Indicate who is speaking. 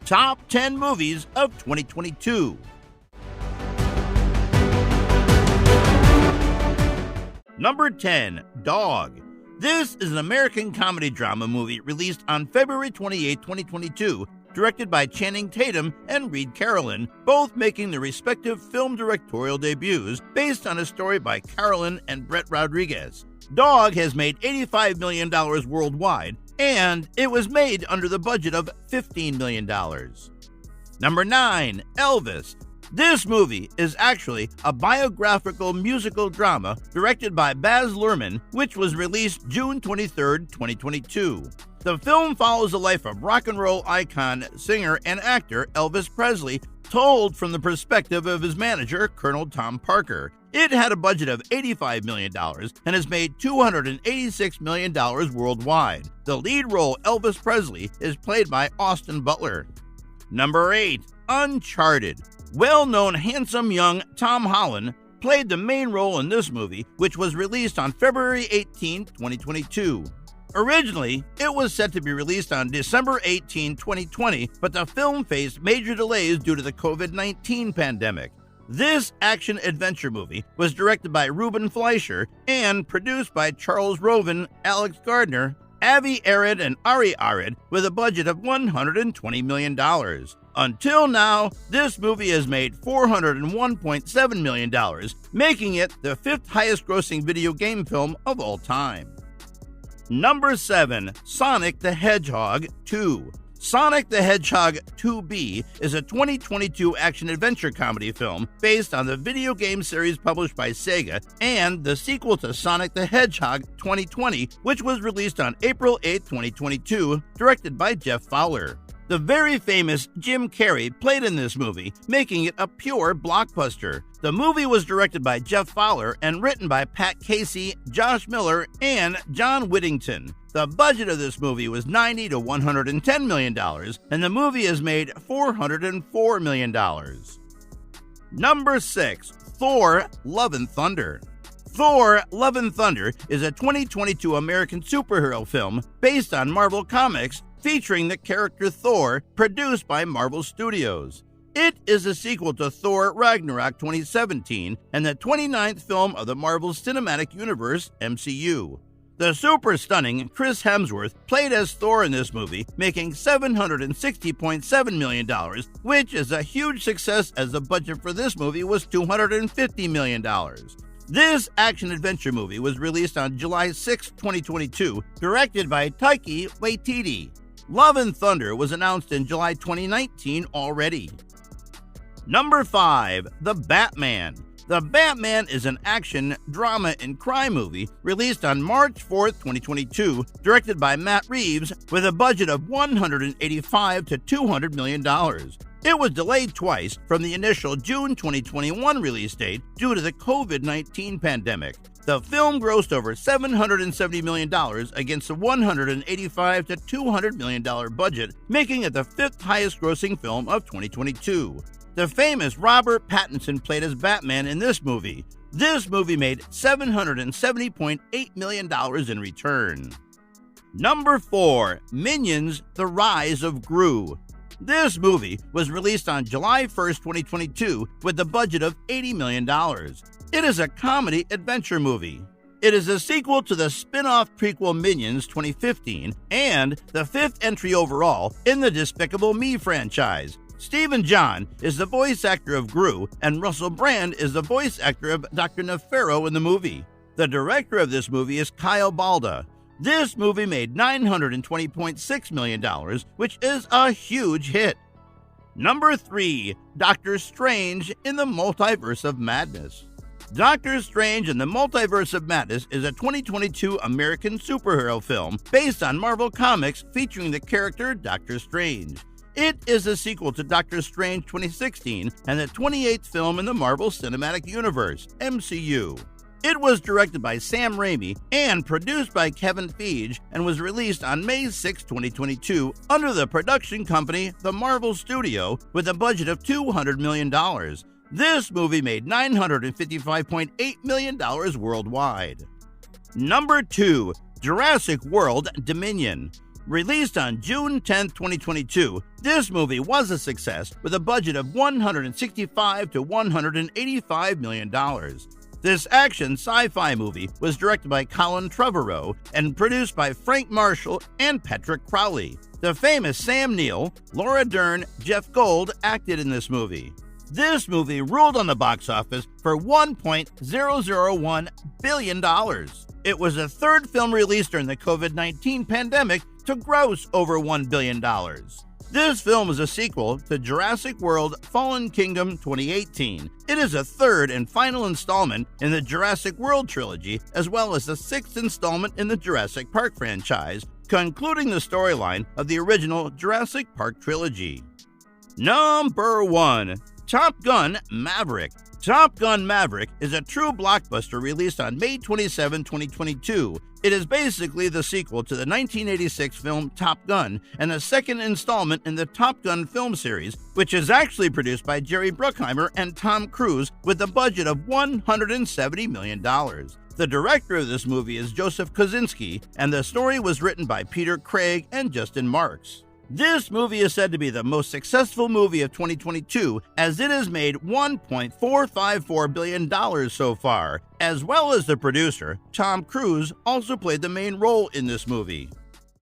Speaker 1: Top 10 Movies of 2022. Number 10, Dog. This is an American comedy drama movie released on February 28, 2022, directed by Channing Tatum and Reed Carolyn, both making their respective film directorial debuts based on a story by Carolyn and Brett Rodriguez. Dog has made $85 million worldwide, and it was made under the budget of $15 million. Number 9, Elvis. This movie is actually a biographical musical drama directed by Baz Luhrmann, which was released June 23, 2022. The film follows the life of rock and roll icon, singer, and actor Elvis Presley, told from the perspective of his manager, Colonel Tom Parker. It had a budget of $85 million and has made $286 million worldwide. The lead role, Elvis Presley, is played by Austin Butler. Number 8, Uncharted. Well-known handsome young Tom Holland played the main role in this movie, which was released on February 18, 2022. Originally, it was set to be released on December 18, 2020, but the film faced major delays due to the COVID-19 pandemic. This action-adventure movie was directed by Ruben Fleischer and produced by Charles Roven, Alex Gardner, Avi Arad, and Ari Arad with a budget of $120 million. Until now, this movie has made $401.7 million, making it the 5th highest-grossing video game film of all time. Number 7, Sonic the Hedgehog 2. Sonic the Hedgehog 2B is a 2022 action-adventure comedy film based on the video game series published by Sega and the sequel to Sonic the Hedgehog 2020, which was released on April 8, 2022, directed by Jeff Fowler. The very famous Jim Carrey played in this movie, making it a pure blockbuster. The movie was directed by Jeff Fowler and written by Pat Casey, Josh Miller, and John Whittington. The budget of this movie was $90 to $110 million, and the movie has made $404 million. Number 6, Thor: Love and Thunder. Thor: Love and Thunder is a 2022 American superhero film based on Marvel Comics, featuring the character Thor, produced by Marvel Studios. It is a sequel to Thor Ragnarok 2017 and the 29th film of the Marvel Cinematic Universe, MCU. The super stunning Chris Hemsworth played as Thor in this movie, making $760.7 million, which is a huge success as the budget for this movie was $250 million. This action-adventure movie was released on July 6, 2022, directed by Taika Waititi. Love and Thunder was announced in July 2019 already. Number 5, The Batman. The Batman is an action, drama, and crime movie released on March 4, 2022, directed by Matt Reeves with a budget of $185 to $200 million. It was delayed twice from the initial June 2021 release date due to the COVID-19 pandemic. The film grossed over $770 million against a $185 to $200 million budget, making it the 5th highest-grossing film of 2022. The famous Robert Pattinson played as Batman in this movie. This movie made $770.8 million in return. Number 4, Minions: The Rise of Gru. This movie was released on July 1st, 2022, with a budget of $80 million. It is a comedy-adventure movie. It is a sequel to the spin-off prequel Minions 2015 and the 5th entry overall in the Despicable Me franchise. Stephen John is the voice actor of Gru, and Russell Brand is the voice actor of Dr. Nefero in the movie. The director of this movie is Kyle Balda. This movie made $920.6 million, which is a huge hit. Number 3, Doctor Strange in the Multiverse of Madness. Doctor Strange in the Multiverse of Madness is a 2022 American superhero film based on Marvel Comics featuring the character Doctor Strange. It is a sequel to Doctor Strange 2016 and the 28th film in the Marvel Cinematic Universe, MCU. It was directed by Sam Raimi and produced by Kevin Feige and was released on May 6, 2022 under the production company The Marvel Studio with a budget of $200 million. This movie made $955.8 million worldwide. Number 2, Jurassic World Dominion. Released on June 10, 2022, this movie was a success with a budget of $165 to $185 million. This action sci-fi movie was directed by Colin Trevorrow and produced by Frank Marshall and Patrick Crowley. The famous Sam Neill, Laura Dern, Jeff Gold acted in this movie. This movie ruled on the box office for $1.001 billion. It was the third film released during the COVID-19 pandemic to gross over $1 billion. This film is a sequel to Jurassic World Fallen Kingdom 2018. It is a third and final installment in the Jurassic World trilogy, as well as the sixth installment in the Jurassic Park franchise, concluding the storyline of the original Jurassic Park trilogy. Number 1. Top Gun Maverick. Top Gun Maverick is a true blockbuster released on May 27, 2022. It is basically the sequel to the 1986 film Top Gun and the second installment in the Top Gun film series, which is actually produced by Jerry Bruckheimer and Tom Cruise with a budget of $170 million. The director of this movie is Joseph Kosinski, and the story was written by Peter Craig and Justin Marks. This movie is said to be the most successful movie of 2022, as it has made $1.454 billion so far. As well as the producer, Tom Cruise also played the main role in this movie.